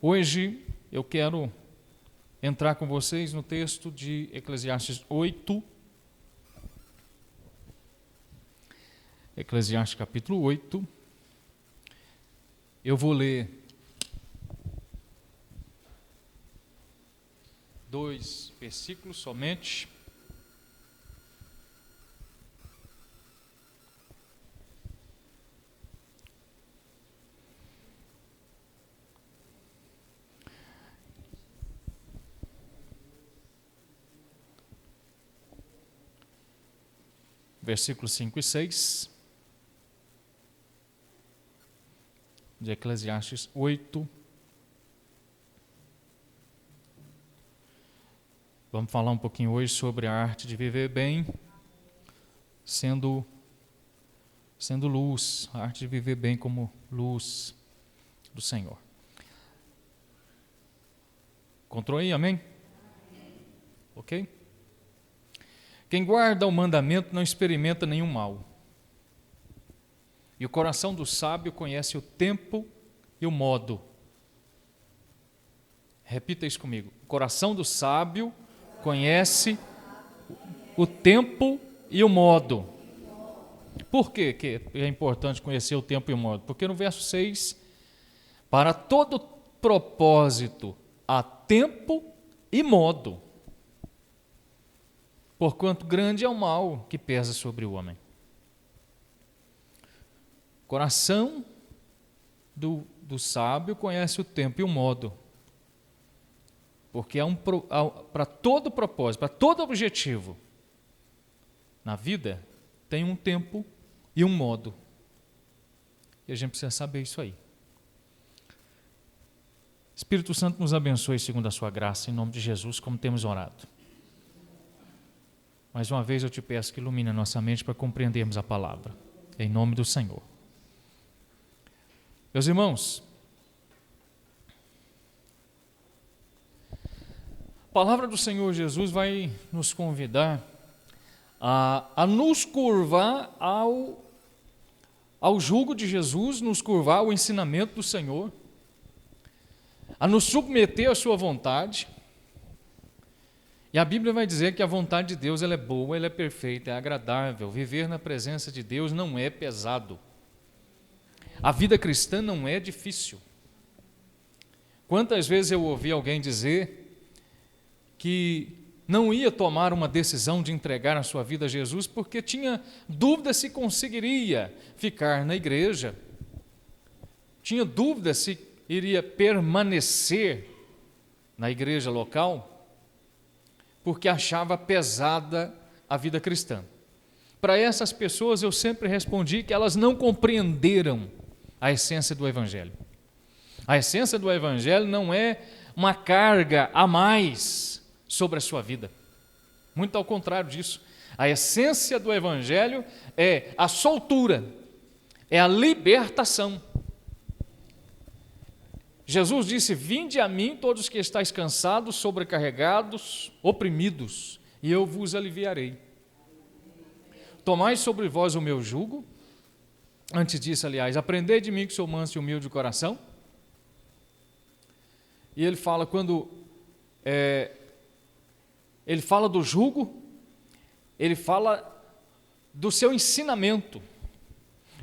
Hoje eu quero entrar com vocês no texto de Eclesiastes 8. Eclesiastes capítulo 8. Eu vou ler 2 versículos somente. Versículos 5 e 6 de Eclesiastes 8. Vamos falar um pouquinho hoje sobre a arte de viver bem, sendo luz, a arte de viver bem como luz do Senhor. Encontrou aí, amém? Ok? Quem guarda o mandamento não experimenta nenhum mal. E o coração do sábio conhece o tempo e o modo. Repita isso comigo. O coração do sábio conhece o tempo e o modo. Por quê que é importante conhecer o tempo e o modo? Porque no verso 6, para todo propósito há tempo e modo, porquanto grande é o mal que pesa sobre o homem. O coração do sábio conhece o tempo e o modo, porque para todo propósito, para todo objetivo na vida, tem um tempo e um modo. E a gente precisa saber isso aí. Espírito Santo nos abençoe segundo a sua graça, em nome de Jesus, como temos orado. Mais uma vez eu te peço que ilumine a nossa mente para compreendermos a palavra, em nome do Senhor. Meus irmãos, a palavra do Senhor Jesus vai nos convidar a nos curvar ao jugo de Jesus, nos curvar ao ensinamento do Senhor, a nos submeter à sua vontade. E a Bíblia vai dizer que a vontade de Deus ela é boa, ela é perfeita, é agradável. Viver na presença de Deus não é pesado. A vida cristã não é difícil. Quantas vezes eu ouvi alguém dizer que não ia tomar uma decisão de entregar a sua vida a Jesus porque tinha dúvida se conseguiria ficar na igreja, tinha dúvida se iria permanecer na igreja local, porque achava pesada a vida cristã. Para essas pessoas eu sempre respondi que elas não compreenderam a essência do Evangelho. A essência do Evangelho não é uma carga a mais sobre a sua vida. Muito ao contrário disso. A essência do Evangelho é a soltura, é a libertação. Jesus disse: vinde a mim todos que estáis cansados, sobrecarregados, oprimidos, e eu vos aliviarei. Tomai sobre vós o meu jugo. Antes disso, aliás, aprendei de mim que sou manso e humilde de coração. E ele fala ele fala do jugo, ele fala do seu ensinamento.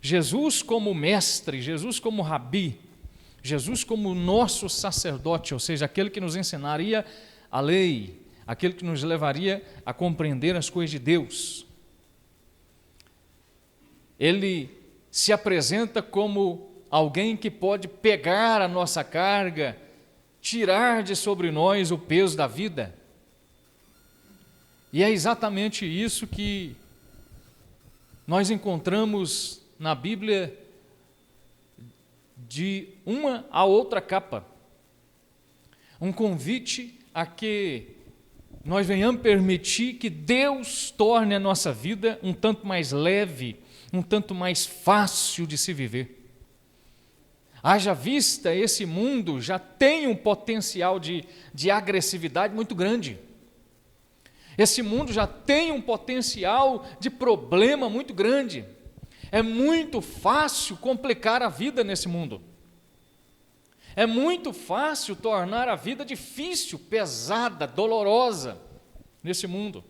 Jesus como mestre, Jesus como rabi, Jesus como nosso sacerdote, ou seja, aquele que nos ensinaria a lei, aquele que nos levaria a compreender as coisas de Deus. Ele se apresenta como alguém que pode pegar a nossa carga, tirar de sobre nós o peso da vida. E é exatamente isso que nós encontramos na Bíblia de uma a outra capa. Um convite a que nós venhamos permitir que Deus torne a nossa vida um tanto mais leve, um tanto mais fácil de se viver. Haja vista, esse mundo já tem um potencial de agressividade muito grande. Esse mundo já tem um potencial de problema muito grande. É muito fácil complicar a vida nesse mundo. É muito fácil tornar a vida difícil, pesada, dolorosa nesse mundo.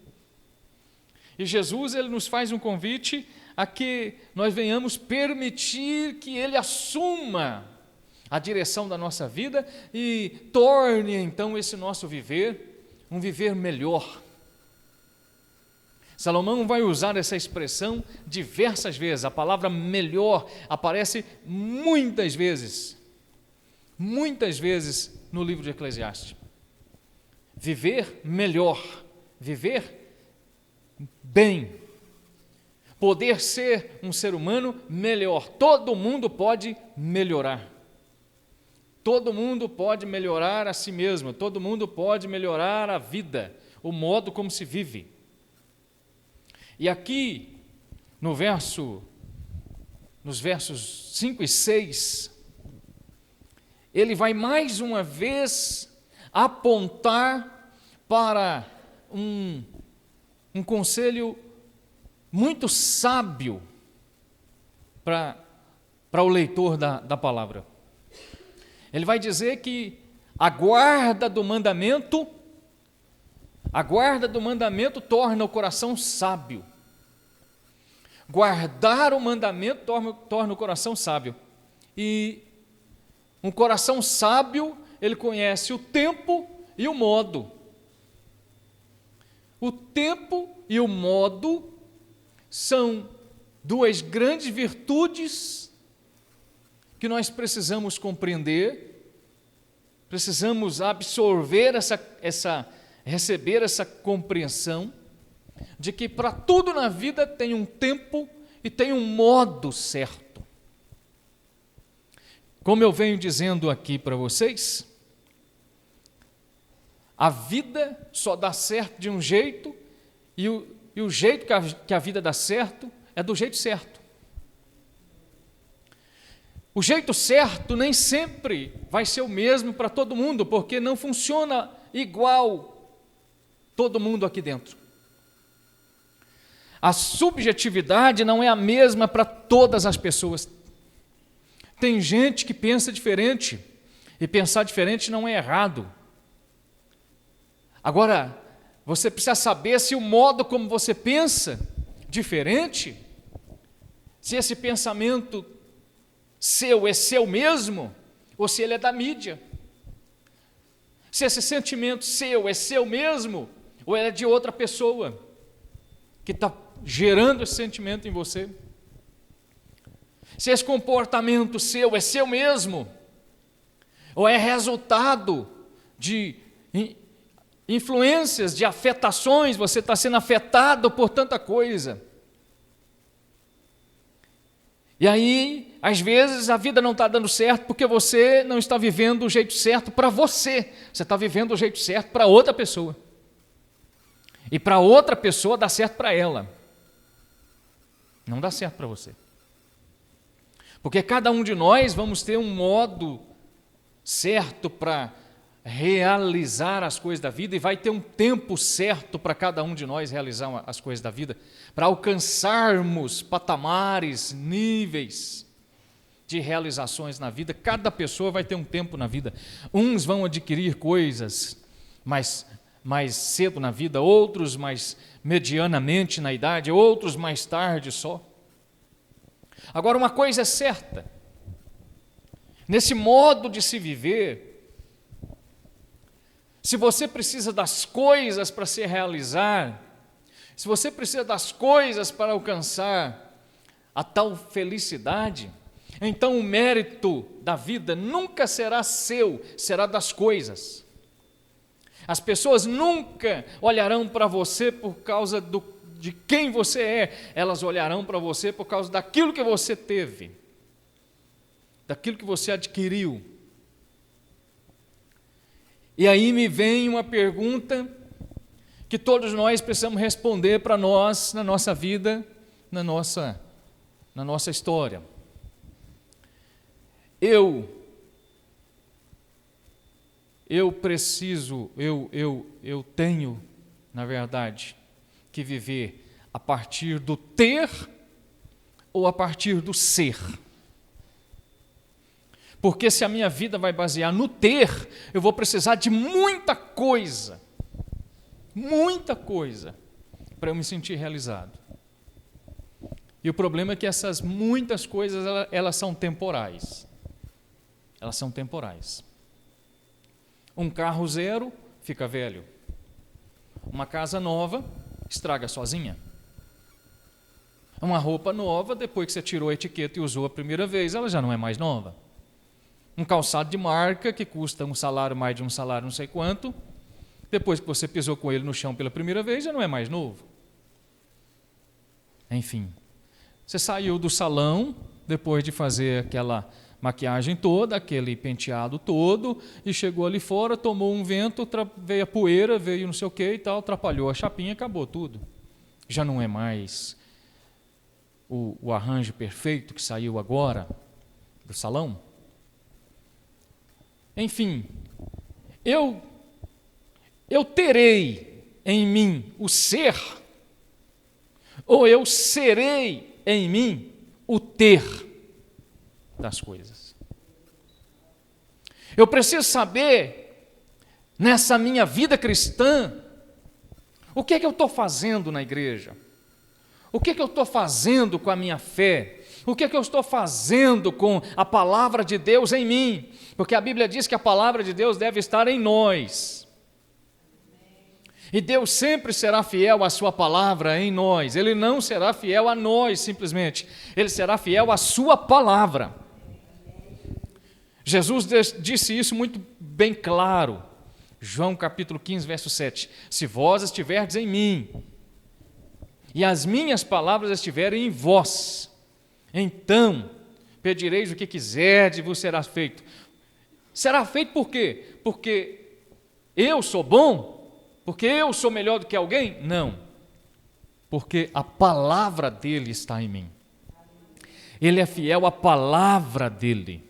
E Jesus, ele nos faz um convite a que nós venhamos permitir que ele assuma a direção da nossa vida e torne então esse nosso viver um viver melhor. Salomão vai usar essa expressão diversas vezes. A palavra melhor aparece muitas vezes no livro de Eclesiastes. Viver melhor, viver bem, poder ser um ser humano melhor. Todo mundo pode melhorar. Todo mundo pode melhorar a si mesmo, todo mundo pode melhorar a vida, o modo como se vive. E aqui, nos versos 5 e 6, ele vai mais uma vez apontar para um conselho muito sábio para o leitor da palavra. Ele vai dizer que a guarda do mandamento torna o coração sábio. Guardar o mandamento torna o coração sábio. E um coração sábio, ele conhece o tempo e o modo. O tempo e o modo são duas grandes virtudes que nós precisamos compreender, precisamos absorver receber essa compreensão de que para tudo na vida tem um tempo e tem um modo certo. Como eu venho dizendo aqui para vocês, a vida só dá certo de um jeito e o jeito que a vida dá certo é do jeito certo. O jeito certo nem sempre vai ser o mesmo para todo mundo, porque não funciona igual todo mundo aqui dentro. A subjetividade não é a mesma para todas as pessoas. Tem gente que pensa diferente, e pensar diferente não é errado. Agora, você precisa saber se o modo como você pensa diferente, se esse pensamento seu é seu mesmo, ou se ele é da mídia. Se esse sentimento seu é seu mesmo, ou é de outra pessoa que está gerando esse sentimento em você. Se esse comportamento seu é seu mesmo, ou é resultado de influências, de afetações, você está sendo afetado por tanta coisa. E aí, às vezes, a vida não está dando certo porque você não está vivendo o jeito certo para você. Você está vivendo o jeito certo para outra pessoa. E para outra pessoa dá certo para ela. Não dá certo para você. Porque cada um de nós vamos ter um modo certo para realizar as coisas da vida e vai ter um tempo certo para cada um de nós realizar as coisas da vida, para alcançarmos patamares, níveis de realizações na vida. Cada pessoa vai ter um tempo na vida. Uns vão adquirir coisas mais cedo na vida, outros mais medianamente na idade, outros mais tarde só. Agora, uma coisa é certa, nesse modo de se viver, se você precisa das coisas para se realizar, se você precisa das coisas para alcançar a tal felicidade, então o mérito da vida nunca será seu, será das coisas. As pessoas nunca olharão para você por causa de quem você é, elas olharão para você por causa daquilo que você teve, daquilo que você adquiriu. E aí me vem uma pergunta que todos nós precisamos responder para nós, na nossa vida, na nossa história. Eu tenho, na verdade, que viver a partir do ter ou a partir do ser. Porque se a minha vida vai basear no ter, eu vou precisar de muita coisa, para eu me sentir realizado. E o problema é que essas muitas coisas, elas são temporais. Elas são temporais. Um carro zero fica velho. Uma casa nova estraga sozinha. Uma roupa nova, depois que você tirou a etiqueta e usou a primeira vez, ela já não é mais nova. Um calçado de marca que custa um salário, mais de um salário, não sei quanto, depois que você pisou com ele no chão pela primeira vez, já não é mais novo. Enfim, você saiu do salão, depois de fazer aquela maquiagem toda, aquele penteado todo, e chegou ali fora, tomou um vento, veio a poeira, veio não sei o que e tal, atrapalhou a chapinha, acabou tudo. Já não é mais o arranjo perfeito que saiu agora do salão. Enfim, eu terei em mim o ser, ou eu serei em mim o ter das coisas. Eu preciso saber, nessa minha vida cristã, o que é que eu estou fazendo na igreja? O que é que eu estou fazendo com a minha fé? O que é que eu estou fazendo com a palavra de Deus em mim? Porque a Bíblia diz que a palavra de Deus deve estar em nós. E Deus sempre será fiel à sua palavra em nós. Ele não será fiel a nós simplesmente. Ele será fiel à sua palavra. Jesus disse isso muito bem claro. João capítulo 15, verso 7. Se vós estiverdes em mim, e as minhas palavras estiverem em vós, então pedireis o que quiserdes e vos será feito. Será feito por quê? Porque eu sou bom? Porque eu sou melhor do que alguém? Não. Porque a palavra dele está em mim. Ele é fiel à palavra dele.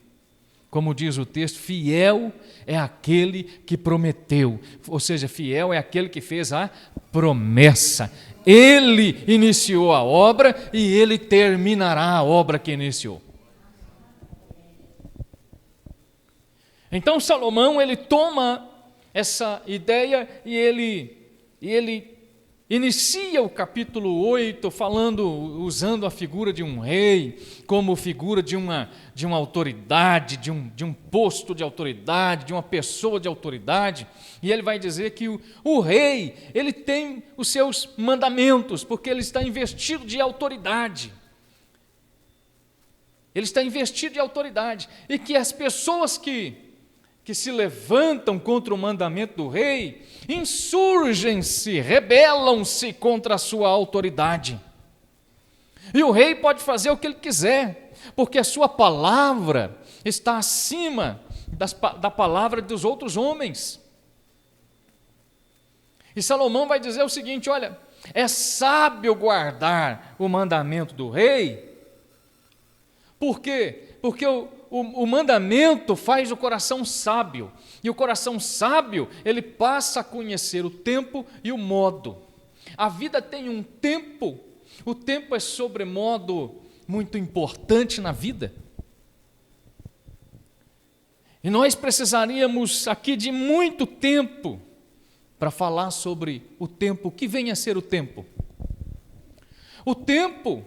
Como diz o texto, fiel é aquele que prometeu. Ou seja, fiel é aquele que fez a promessa. Ele iniciou a obra e ele terminará a obra que iniciou. Então Salomão, ele toma essa ideia e ele inicia o capítulo 8 usando a figura de um rei como figura de uma autoridade, de um posto de autoridade, de uma pessoa de autoridade, e ele vai dizer que o rei, ele tem os seus mandamentos, porque ele está investido de autoridade. Ele está investido de autoridade, e que as pessoas que se levantam contra o mandamento do rei, insurgem-se, rebelam-se contra a sua autoridade. E o rei pode fazer o que ele quiser, porque a sua palavra está acima da palavra dos outros homens. E Salomão vai dizer o seguinte: olha, é sábio guardar o mandamento do rei. Por quê? Porque o mandamento faz o coração sábio, e o coração sábio, ele passa a conhecer o tempo e o modo. A vida tem um tempo, o tempo é sobremodo muito importante na vida. E nós precisaríamos aqui de muito tempo para falar sobre o tempo, o que vem a ser o tempo. O tempo,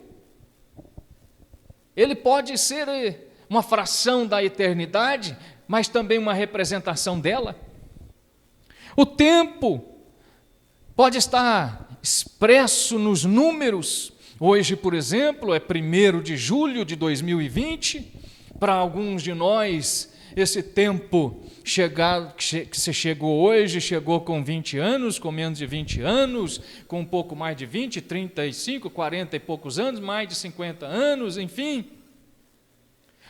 ele pode ser uma fração da eternidade, mas também uma representação dela. O tempo pode estar expresso nos números. Hoje, por exemplo, é 1º de julho de 2020. Para alguns de nós, esse tempo que se chegou hoje, chegou com 20 anos, com menos de 20 anos, com um pouco mais de 20, 35, 40 e poucos anos, mais de 50 anos, enfim.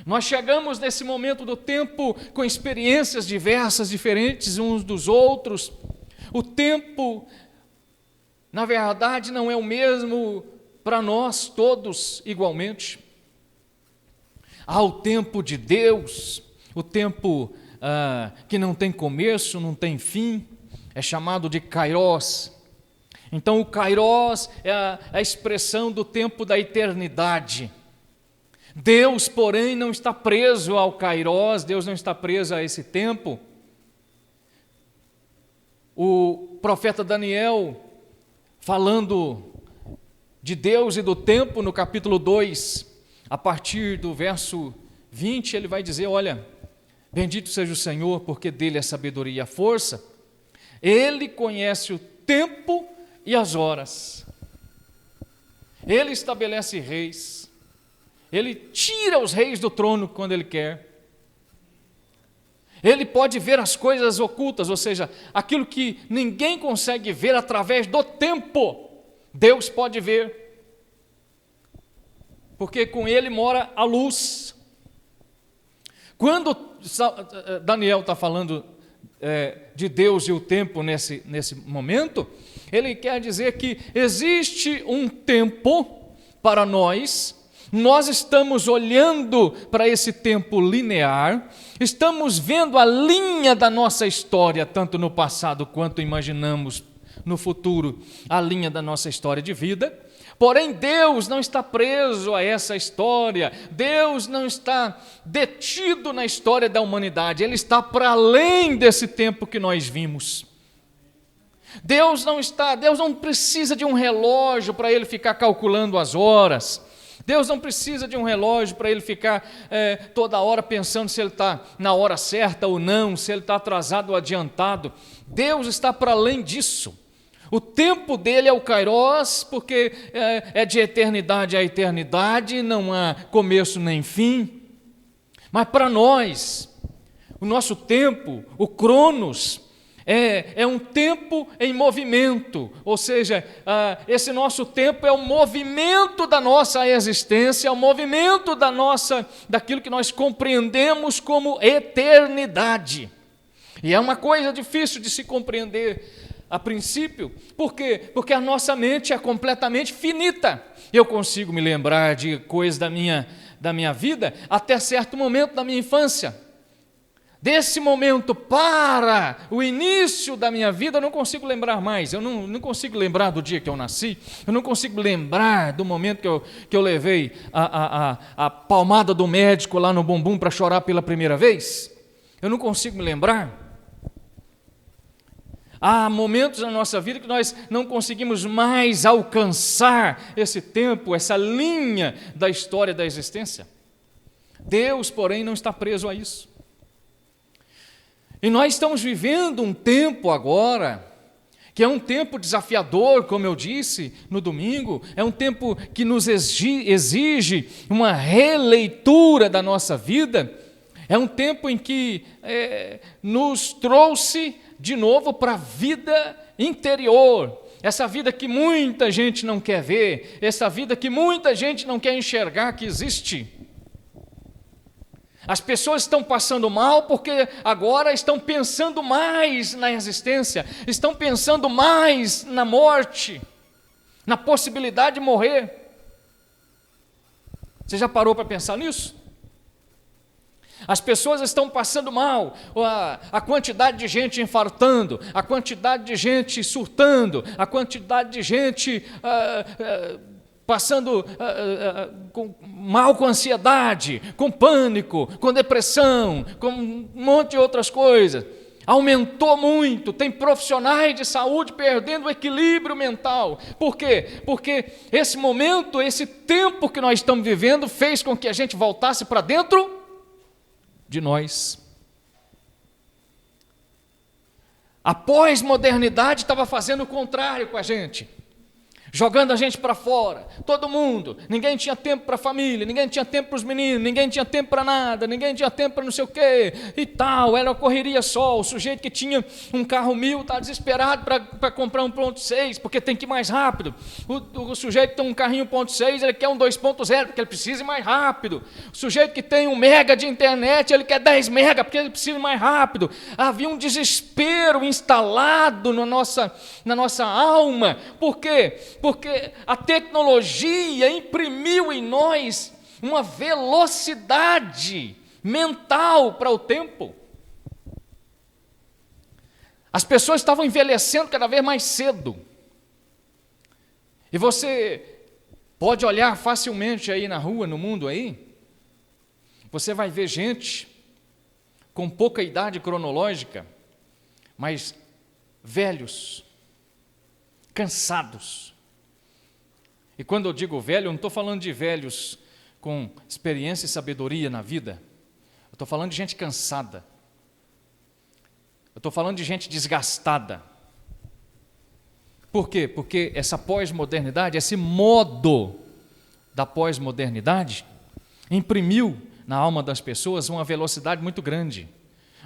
Nós chegamos nesse momento do tempo com experiências diversas, diferentes uns dos outros. O tempo, na verdade, não é o mesmo para nós todos igualmente. Há o tempo de Deus, o tempo que não tem começo, não tem fim, é chamado de Kairos. Então o Kairos é a expressão do tempo da eternidade. Deus, porém, não está preso ao Kairós, Deus não está preso a esse tempo. O profeta Daniel, falando de Deus e do tempo, no capítulo 2, a partir do verso 20, ele vai dizer, olha, bendito seja o Senhor, porque dele é a sabedoria e a força, ele conhece o tempo e as horas, ele estabelece reis, ele tira os reis do trono quando ele quer, ele pode ver as coisas ocultas, ou seja, aquilo que ninguém consegue ver através do tempo, Deus pode ver, porque com ele mora a luz. Quando Daniel está falando de Deus e o tempo nesse momento, ele quer dizer que existe um tempo para nós estamos olhando para esse tempo linear, estamos vendo a linha da nossa história, tanto no passado quanto imaginamos no futuro, a linha da nossa história de vida. Porém, Deus não está preso a essa história, Deus não está detido na história da humanidade, Ele está para além desse tempo que nós vimos. Deus não precisa de um relógio para Ele ficar calculando as horas, Deus não precisa de um relógio para Ele ficar toda hora pensando se Ele está na hora certa ou não, se Ele está atrasado ou adiantado. Deus está para além disso. O tempo dele é o Kairós, porque é de eternidade a eternidade, não há começo nem fim. Mas para nós, o nosso tempo, o Cronos, é um tempo em movimento, ou seja, esse nosso tempo é o movimento da nossa existência, é o movimento daquilo que nós compreendemos como eternidade. E é uma coisa difícil de se compreender a princípio. Por quê? Porque a nossa mente é completamente finita. Eu consigo me lembrar de coisas da minha vida até certo momento da minha infância. Desse momento para o início da minha vida, eu não consigo lembrar mais. Eu não consigo lembrar do dia que eu nasci. Eu não consigo lembrar do momento que eu levei a palmada do médico lá no bumbum para chorar pela primeira vez. Eu não consigo me lembrar. Há momentos na nossa vida que nós não conseguimos mais alcançar esse tempo, essa linha da história da existência. Deus, porém, não está preso a isso. E nós estamos vivendo um tempo agora, que é um tempo desafiador, como eu disse no domingo, é um tempo que nos exige uma releitura da nossa vida, é um tempo em que nos trouxe de novo para a vida interior, essa vida que muita gente não quer ver, essa vida que muita gente não quer enxergar que existe. As pessoas estão passando mal porque agora estão pensando mais na existência, estão pensando mais na morte, na possibilidade de morrer. Você já parou para pensar nisso? As pessoas estão passando mal, a quantidade de gente infartando, a quantidade de gente surtando, a quantidade de gente passando mal com ansiedade, com pânico, com depressão, com um monte de outras coisas. Aumentou muito, tem profissionais de saúde perdendo o equilíbrio mental. Por quê? Porque esse momento, esse tempo que nós estamos vivendo fez com que a gente voltasse para dentro de nós. A pós-modernidade estava fazendo o contrário com a gente, jogando a gente para fora, todo mundo, ninguém tinha tempo para a família, ninguém tinha tempo para os meninos, ninguém tinha tempo para nada, ninguém tinha tempo para não sei o quê, e tal, era uma correria só. O sujeito que tinha um carro 1000 está desesperado para comprar um 1.6, porque tem que ir mais rápido. O sujeito que tem um carrinho 1.6, ele quer um 2.0, porque ele precisa ir mais rápido. O sujeito que tem 1 mega de internet, ele quer 10 mega, porque ele precisa ir mais rápido. Havia um desespero instalado na nossa alma. Por quê? Porque a tecnologia imprimiu em nós uma velocidade mental para o tempo. As pessoas estavam envelhecendo cada vez mais cedo. E você pode olhar facilmente aí na rua, no mundo aí, Você vai ver gente com pouca idade cronológica, mas velhos, cansados. E quando eu digo velho, eu não estou falando de velhos com experiência e sabedoria na vida. Eu estou falando de gente cansada. Eu estou falando de gente desgastada. Por quê? Porque essa pós-modernidade, esse modo da pós-modernidade, imprimiu na alma das pessoas uma velocidade muito grande,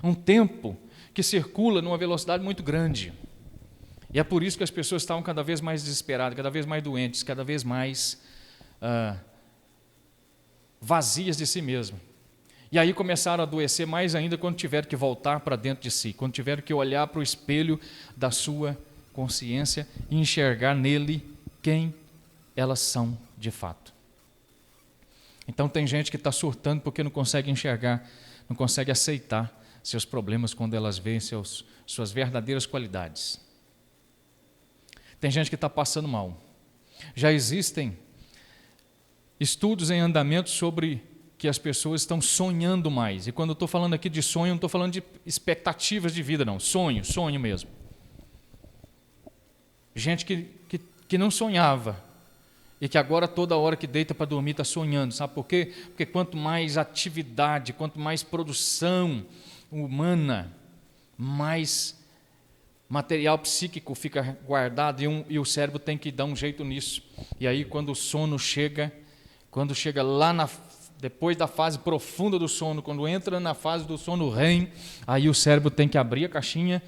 um tempo que circula numa velocidade muito grande. E é por isso que as pessoas estavam cada vez mais desesperadas, cada vez mais doentes, cada vez mais vazias de si mesmas. E aí começaram a adoecer mais ainda quando tiveram que voltar para dentro de si, quando tiveram que olhar para o espelho da sua consciência e enxergar nele quem elas são de fato. Então tem gente que está surtando porque não consegue enxergar, não consegue aceitar seus problemas quando elas veem suas verdadeiras qualidades. Tem gente que está passando mal. Já existem estudos em andamento sobre que as pessoas estão sonhando mais. E quando eu estou falando aqui de sonho, não estou falando de expectativas de vida, não. Sonho mesmo. Gente que não sonhava e que agora toda hora que deita para dormir está sonhando. Sabe por quê? Porque quanto mais atividade, quanto mais produção humana, mais material psíquico fica guardado e o cérebro tem que dar um jeito nisso. E aí quando o sono chega, lá depois da fase profunda do sono, quando entra na fase do sono REM, aí o cérebro tem que abrir a caixinha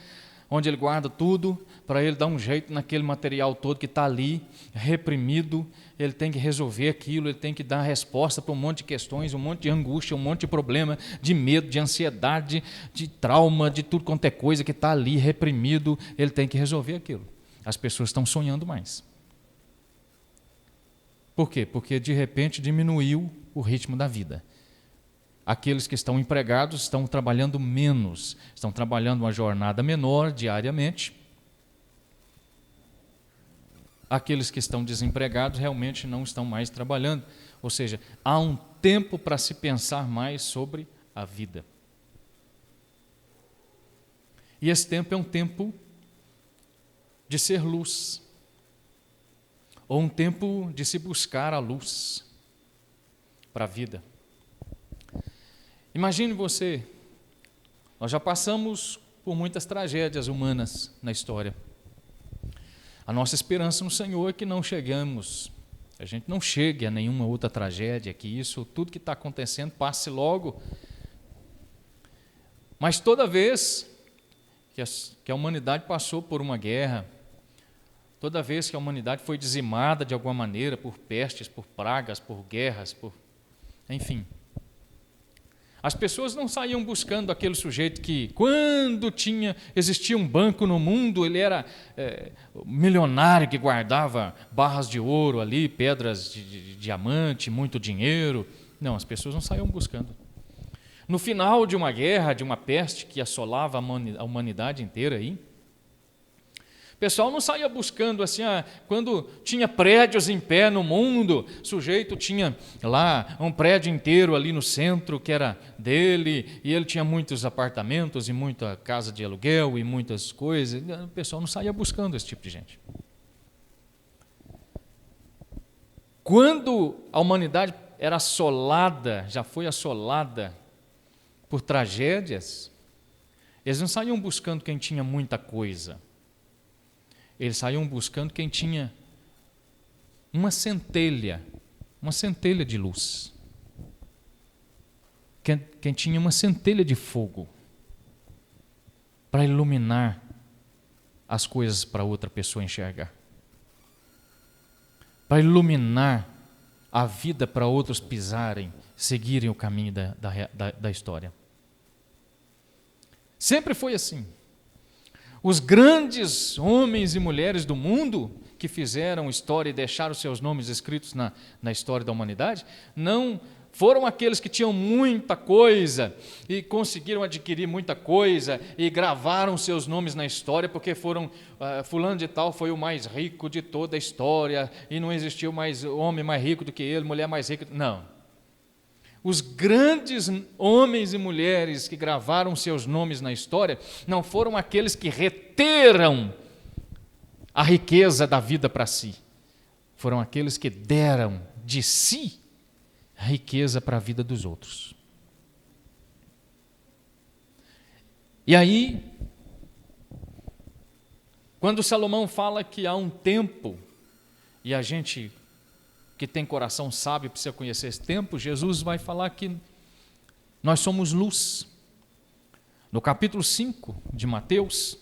onde ele guarda tudo, para ele dar um jeito naquele material todo que está ali, reprimido. Ele tem que resolver aquilo, ele tem que dar resposta para um monte de questões, um monte de angústia, um monte de problema, de medo, de ansiedade, de trauma, de tudo quanto é coisa que está ali reprimido, ele tem que resolver aquilo. As pessoas estão sonhando mais. Por quê? Porque de repente diminuiu o ritmo da vida. Aqueles que estão empregados estão trabalhando menos, estão trabalhando uma jornada menor diariamente. Aqueles que estão desempregados realmente não estão mais trabalhando. Ou seja, há um tempo para se pensar mais sobre a vida. E esse tempo é um tempo de ser luz, ou um tempo de se buscar a luz para a vida. Imagine você, nós já passamos por muitas tragédias humanas na história. A nossa esperança no Senhor é que não chegamos, a gente não chegue a nenhuma outra tragédia, que isso, tudo que está acontecendo, passe logo. Mas toda vez que a humanidade passou por uma guerra, toda vez que a humanidade foi dizimada de alguma maneira por pestes, por pragas, por guerras, enfim, as pessoas não saíam buscando aquele sujeito que, quando existia um banco no mundo, ele era milionário, que guardava barras de ouro ali, pedras de diamante, muito dinheiro. Não, as pessoas não saíam buscando. No final de uma guerra, de uma peste que assolava a humanidade inteira aí, o pessoal não saía buscando assim, quando tinha prédios em pé no mundo, o sujeito tinha lá um prédio inteiro ali no centro que era dele, e ele tinha muitos apartamentos e muita casa de aluguel e muitas coisas. O pessoal não saía buscando esse tipo de gente. Quando a humanidade era assolada, já foi assolada por tragédias, eles não saíam buscando quem tinha muita coisa. Eles saíam buscando quem tinha uma centelha de luz. Quem tinha uma centelha de fogo para iluminar as coisas para outra pessoa enxergar. Para iluminar a vida para outros pisarem, seguirem o caminho da história. Sempre foi assim. Os grandes homens e mulheres do mundo que fizeram história e deixaram seus nomes escritos na história da humanidade, não foram aqueles que tinham muita coisa e conseguiram adquirir muita coisa e gravaram seus nomes na história porque fulano de tal foi o mais rico de toda a história e não existiu mais homem mais rico do que ele, mulher mais rica. Não. os grandes homens e mulheres que gravaram seus nomes na história não foram aqueles que reteram a riqueza da vida para si. Foram aqueles que deram de si a riqueza para a vida dos outros. E aí, quando Salomão fala que há um tempo, e a gente que tem coração sábio precisa conhecer esse tempo, Jesus vai falar que nós somos luz. No capítulo 5 de Mateus,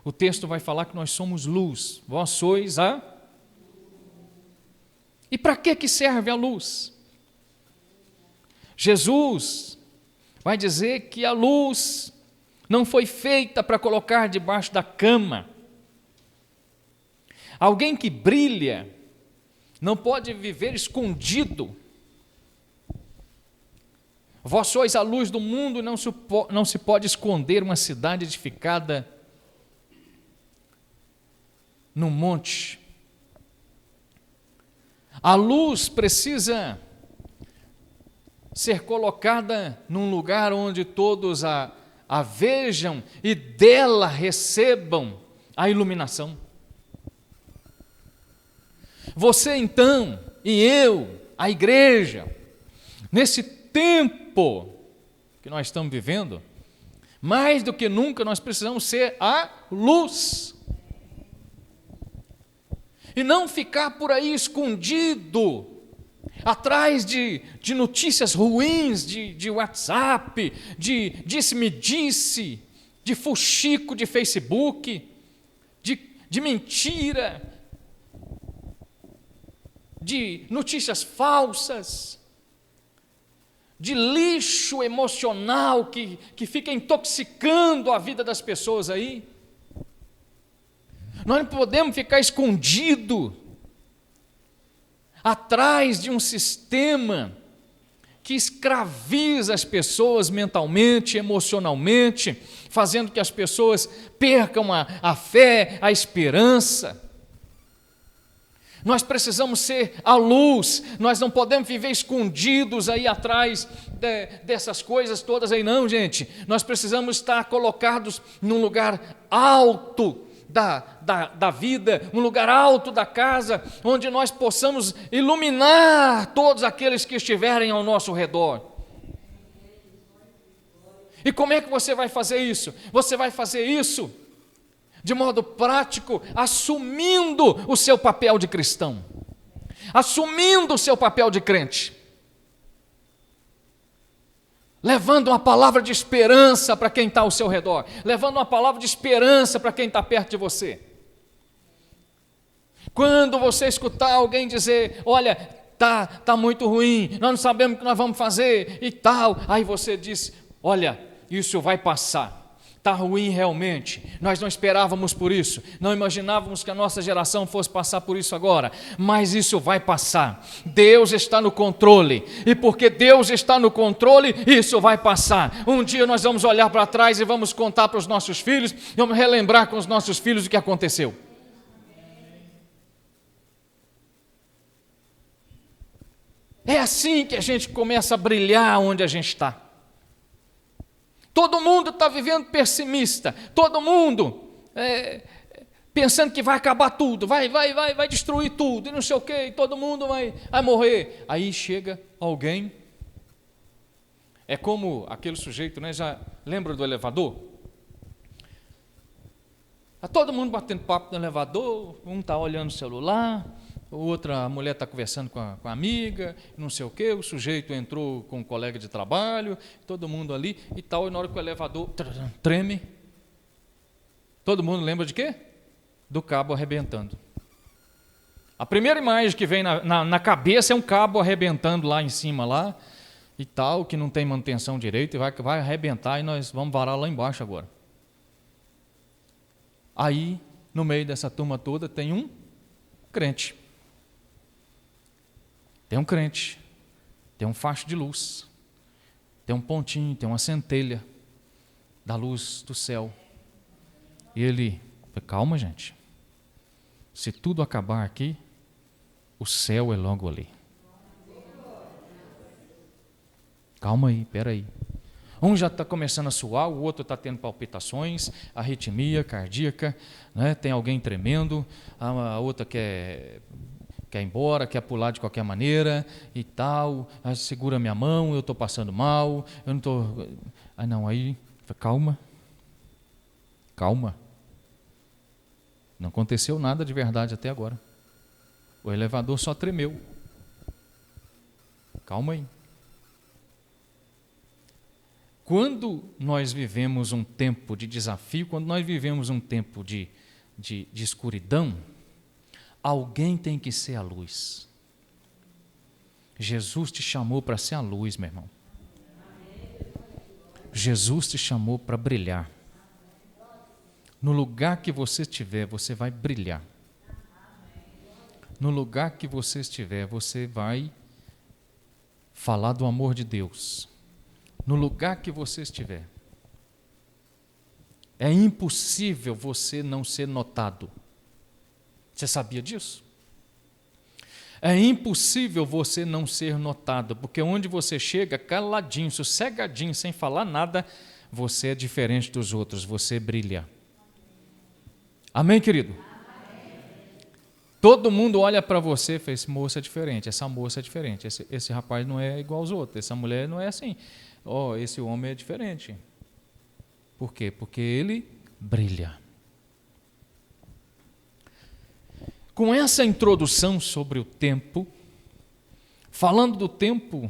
o texto vai falar que nós somos luz. Vós sois a... E para que serve a luz? Jesus vai dizer que a luz não foi feita para colocar debaixo da cama. Alguém que brilha não pode viver escondido. Vós sois a luz do mundo, não se pode esconder uma cidade edificada num monte. A luz precisa ser colocada num lugar onde todos a vejam e dela recebam a iluminação. Você então, e eu, a igreja, nesse tempo que nós estamos vivendo, mais do que nunca nós precisamos ser a luz. E não ficar por aí escondido, atrás de notícias ruins, de WhatsApp, de disse-me-disse, de fuxico de Facebook, de mentira, de notícias falsas, de lixo emocional que fica intoxicando a vida das pessoas aí. Nós não podemos ficar escondido atrás de um sistema que escraviza as pessoas mentalmente, emocionalmente, fazendo que as pessoas percam a fé, a esperança. Nós precisamos ser a luz, nós não podemos viver escondidos aí atrás dessas coisas todas aí não, gente. Nós precisamos estar colocados num lugar alto da vida, um lugar alto da casa, onde nós possamos iluminar todos aqueles que estiverem ao nosso redor. E como é que você vai fazer isso? Você vai fazer isso de modo prático, assumindo o seu papel de cristão, assumindo o seu papel de crente, levando uma palavra de esperança para quem está ao seu redor, levando uma palavra de esperança para quem está perto de você. Quando você escutar alguém dizer, olha, tá muito ruim, nós não sabemos o que nós vamos fazer e tal, aí você diz, olha, isso vai passar. Está ruim realmente, nós não esperávamos por isso, não imaginávamos que a nossa geração fosse passar por isso agora, mas isso vai passar. Deus está no controle, e porque Deus está no controle, isso vai passar. Um dia nós vamos olhar para trás e vamos contar para os nossos filhos, vamos relembrar com os nossos filhos o que aconteceu. É assim que a gente começa a brilhar onde a gente está. Todo mundo está vivendo pessimista, todo mundo pensando que vai acabar tudo, vai destruir tudo, e não sei o quê, e todo mundo vai morrer. Aí chega alguém, é como aquele sujeito, né, já lembra do elevador? Está todo mundo batendo papo no elevador, um está olhando o celular, a mulher está conversando com a amiga, não sei o quê, o sujeito entrou com um colega de trabalho, todo mundo ali e tal, e na hora que o elevador treme, todo mundo lembra de quê? Do cabo arrebentando. A primeira imagem que vem na cabeça é um cabo arrebentando lá em cima, lá, e tal, que não tem manutenção direito, e vai arrebentar, e nós vamos varar lá embaixo agora. Aí, no meio dessa turma toda, tem um crente. Tem um crente, tem um facho de luz, tem um pontinho, tem uma centelha da luz do céu. E ele, calma gente, se tudo acabar aqui, o céu é logo ali. Calma aí, peraí. Um já está começando a suar, o outro está tendo palpitações, arritmia cardíaca, né? Tem alguém tremendo, a outra quer ir embora, quer pular de qualquer maneira e tal, segura minha mão, eu estou passando mal, eu não estou... Aí, calma. Não aconteceu nada de verdade até agora. O elevador só tremeu. Calma aí. Quando nós vivemos um tempo de desafio, quando nós vivemos um tempo de escuridão, alguém tem que ser a luz. Jesus te chamou para ser a luz, meu irmão. Jesus te chamou para brilhar. No lugar que você estiver, você vai brilhar. No lugar que você estiver, você vai falar do amor de Deus. No lugar que você estiver. É impossível você não ser notado. Você sabia disso? É impossível você não ser notado, porque onde você chega, caladinho, sossegadinho, sem falar nada, você é diferente dos outros, você brilha. Amém, querido? Amém. Todo mundo olha para você e fala, esse moço é diferente, essa moça é diferente, esse rapaz não é igual aos outros, essa mulher não é assim. Esse homem é diferente. Por quê? Porque ele brilha. Com essa introdução sobre o tempo, falando do tempo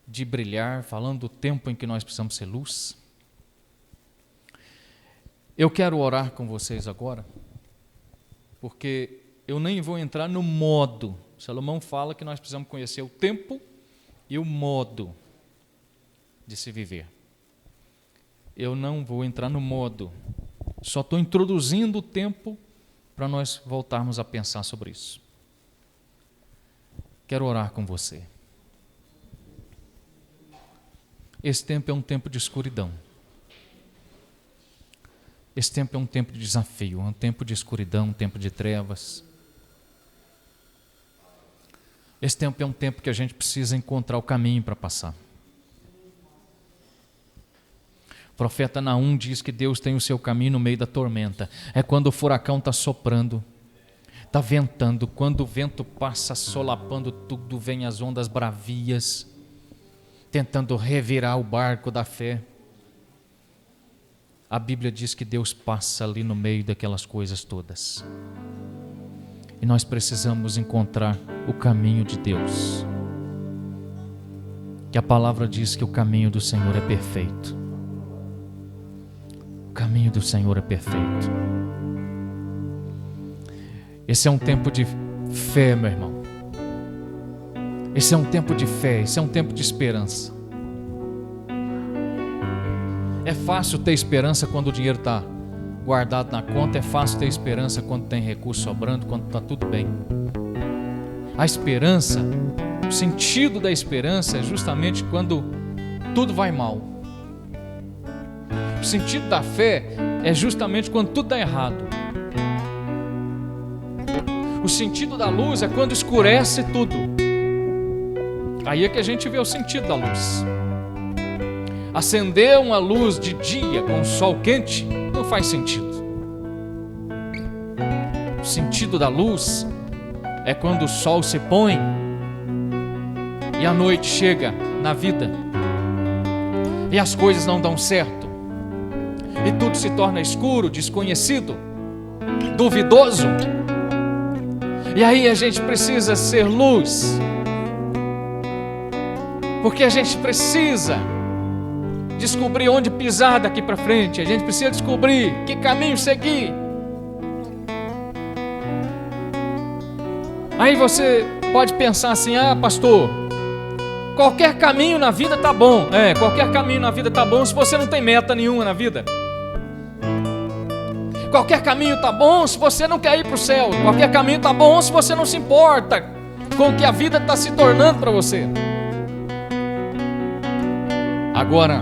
de brilhar, falando do tempo em que nós precisamos ser luz, eu quero orar com vocês agora, porque eu nem vou entrar no modo. Salomão fala que nós precisamos conhecer o tempo e o modo de se viver. Eu não vou entrar no modo, só estou introduzindo o tempo para nós voltarmos a pensar sobre isso. Quero orar com você. Esse tempo é um tempo de escuridão. Esse tempo é um tempo de desafio, um tempo de escuridão, um tempo de trevas. Esse tempo é um tempo que a gente precisa encontrar o caminho para passar. O profeta Naum diz que Deus tem o seu caminho no meio da tormenta. É quando o furacão está soprando, está ventando, quando o vento passa solapando tudo, vem as ondas bravias, tentando revirar o barco da fé. A Bíblia diz que Deus passa ali no meio daquelas coisas todas. E nós precisamos encontrar o caminho de Deus. Que a palavra diz que o caminho do Senhor é perfeito. O caminho do Senhor é perfeito. Esse é um tempo de fé, meu irmão. Esse é um tempo de fé, esse é um tempo de esperança. É fácil ter esperança quando o dinheiro está guardado na conta, é fácil ter esperança quando tem recurso sobrando, quando está tudo bem. A esperança, o sentido da esperança é justamente quando tudo vai mal. O sentido da fé é justamente quando tudo está errado. O sentido da luz é quando escurece tudo. Aí é que a gente vê o sentido da luz. Acender uma luz de dia com o sol quente não faz sentido. O sentido da luz é quando o sol se põe e a noite chega na vida e as coisas não dão certo e tudo se torna escuro, desconhecido, duvidoso. E aí a gente precisa ser luz, porque a gente precisa descobrir onde pisar daqui para frente. A gente precisa descobrir que caminho seguir. Aí você pode pensar assim: ah, pastor, qualquer caminho na vida tá bom. Qualquer caminho na vida tá bom se você não tem meta nenhuma na vida. Qualquer caminho tá bom se você não quer ir para o céu. Qualquer caminho tá bom se você não se importa com o que a vida está se tornando para você. Agora,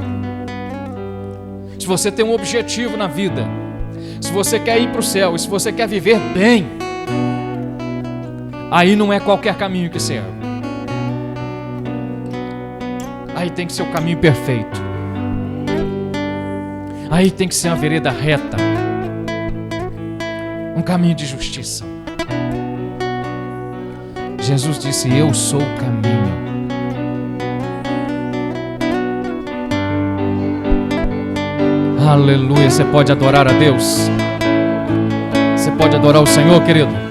se você tem um objetivo na vida, se você quer ir para o céu e se você quer viver bem, aí não é qualquer caminho que serve. aí tem que ser o caminho perfeito. Aí tem que ser uma vereda reta, um caminho de justiça. Jesus disse: eu sou o caminho. Aleluia. Você pode adorar a Deus? Você pode adorar o Senhor, querido?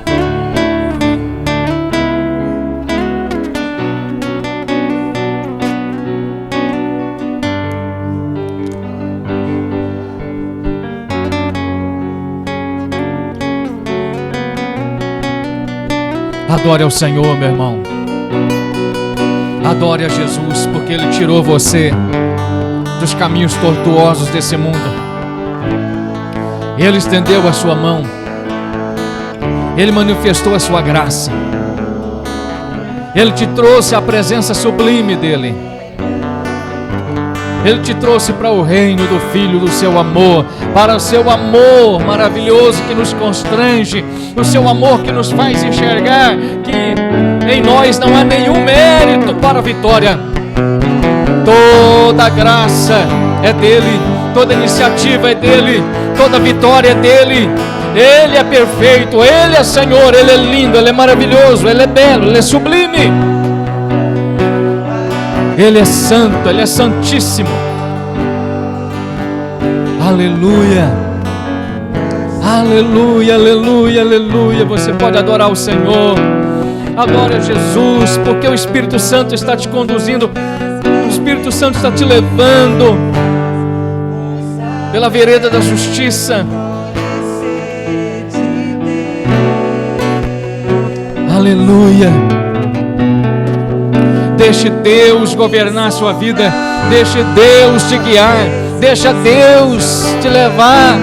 Adore ao Senhor, meu irmão. Adore a Jesus, porque Ele tirou você dos caminhos tortuosos desse mundo. Ele estendeu a sua mão. Ele manifestou a sua graça. Ele te trouxe à presença sublime dEle. Ele te trouxe para o reino do Filho do seu amor, para o seu amor maravilhoso que nos constrange, o seu amor que nos faz enxergar que em nós não há nenhum mérito para a vitória. Toda graça é dele, toda iniciativa é dele, toda vitória é dele. Ele é perfeito, Ele é Senhor, Ele é lindo, Ele é maravilhoso, Ele é belo, Ele é sublime. Ele é santo, Ele é santíssimo. Aleluia, aleluia, aleluia, aleluia. Você pode adorar o Senhor. Adore a Jesus, porque o Espírito Santo está te conduzindo. O Espírito Santo está te levando pela vereda da justiça. Aleluia. Deixe Deus governar a sua vida. Deixe Deus te guiar. Deixa Deus te levar.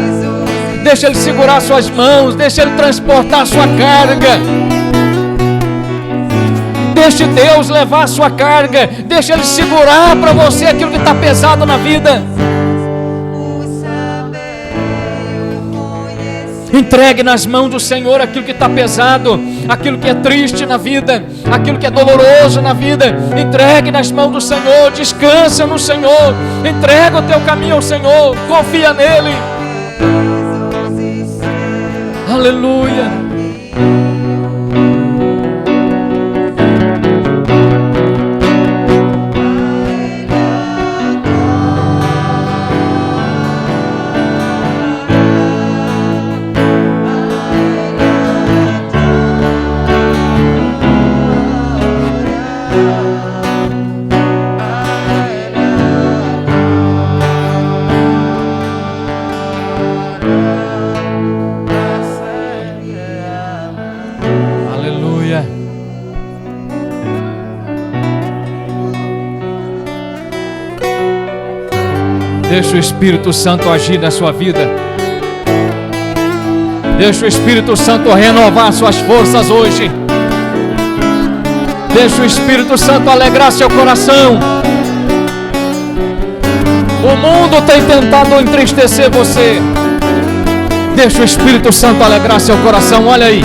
Deixa Ele segurar suas mãos. Deixa Ele transportar a sua carga. Deixe Deus levar a sua carga. Deixa Ele segurar para você aquilo que está pesado na vida. Entregue nas mãos do Senhor aquilo que está pesado, aquilo que é triste na vida, aquilo que é doloroso na vida. Entregue nas mãos do Senhor, descansa no Senhor, entrega o teu caminho ao Senhor, confia nele. Aleluia. Deixa o Espírito Santo agir na sua vida. Deixa o Espírito Santo renovar suas forças hoje. Deixa o Espírito Santo alegrar seu coração. O mundo tem tentado entristecer você. Deixa o Espírito Santo alegrar seu coração. Olha aí,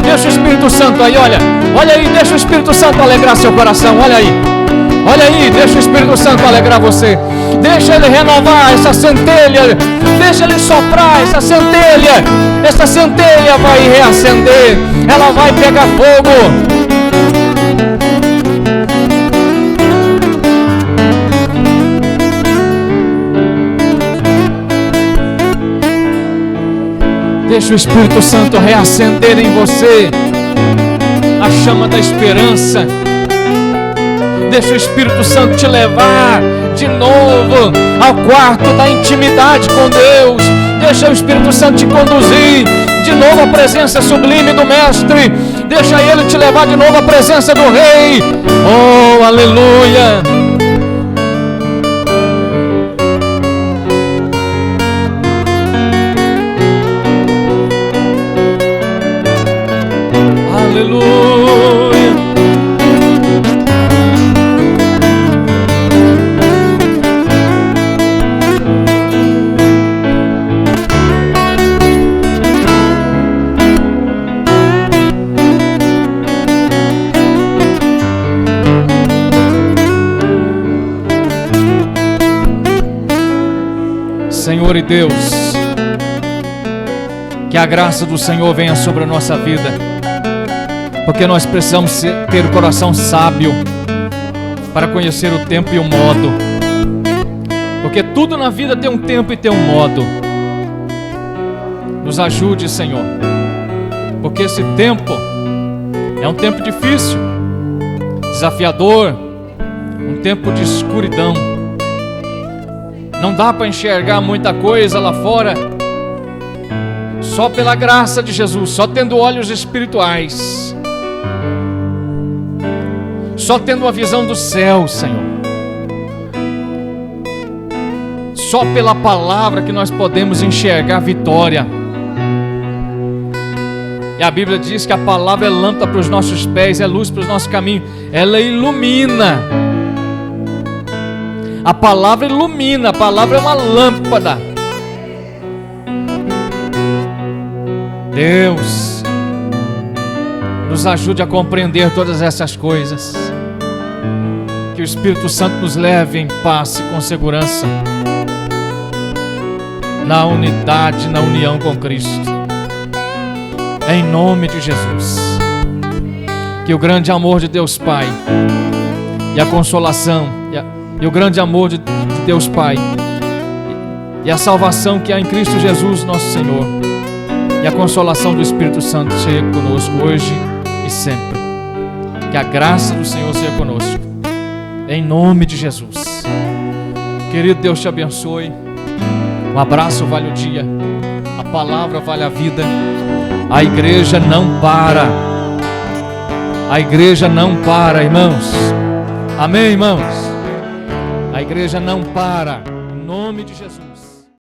deixa o Espírito Santo aí, olha aí, deixa o Espírito Santo alegrar seu coração. Olha aí, deixa o Espírito Santo alegrar você. Deixa Ele renovar essa centelha. Deixa Ele soprar essa centelha. Essa centelha vai reacender. Ela vai pegar fogo. Deixa o Espírito Santo reacender em você a chama da esperança. Deixa o Espírito Santo te levar de novo ao quarto da intimidade com Deus. Deixa o Espírito Santo te conduzir de novo à presença sublime do Mestre. Deixa Ele te levar de novo à presença do Rei. Oh, aleluia! Aleluia! Senhor e Deus, que a graça do Senhor venha sobre a nossa vida, porque nós precisamos ter o coração sábio para conhecer o tempo e o modo, porque tudo na vida tem um tempo e tem um modo. Nos ajude, Senhor, porque esse tempo é um tempo difícil, desafiador, um tempo de escuridão. Não dá para enxergar muita coisa lá fora, só pela graça de Jesus, só tendo olhos espirituais, só tendo a visão do céu, Senhor. Só pela palavra que nós podemos enxergar a vitória. E a Bíblia diz que a palavra é lâmpada para os nossos pés, é luz para os nossos caminhos. Ela ilumina. A palavra ilumina, a palavra é uma lâmpada. Deus, nos ajude a compreender todas essas coisas. Que o Espírito Santo nos leve em paz e com segurança, na unidade, na união com Cristo. Em nome de Jesus. Que o grande amor de Deus Pai e a consolação e o grande amor de Deus Pai e a salvação que há em Cristo Jesus nosso Senhor e a consolação do Espírito Santo seja conosco hoje e sempre. Que a graça do Senhor seja conosco, em nome de Jesus. Querido, Deus te abençoe. Um abraço vale o dia, a palavra vale a vida. A igreja não para. A igreja não para, irmãos. Amém, irmãos? A igreja não para. Em nome de Jesus.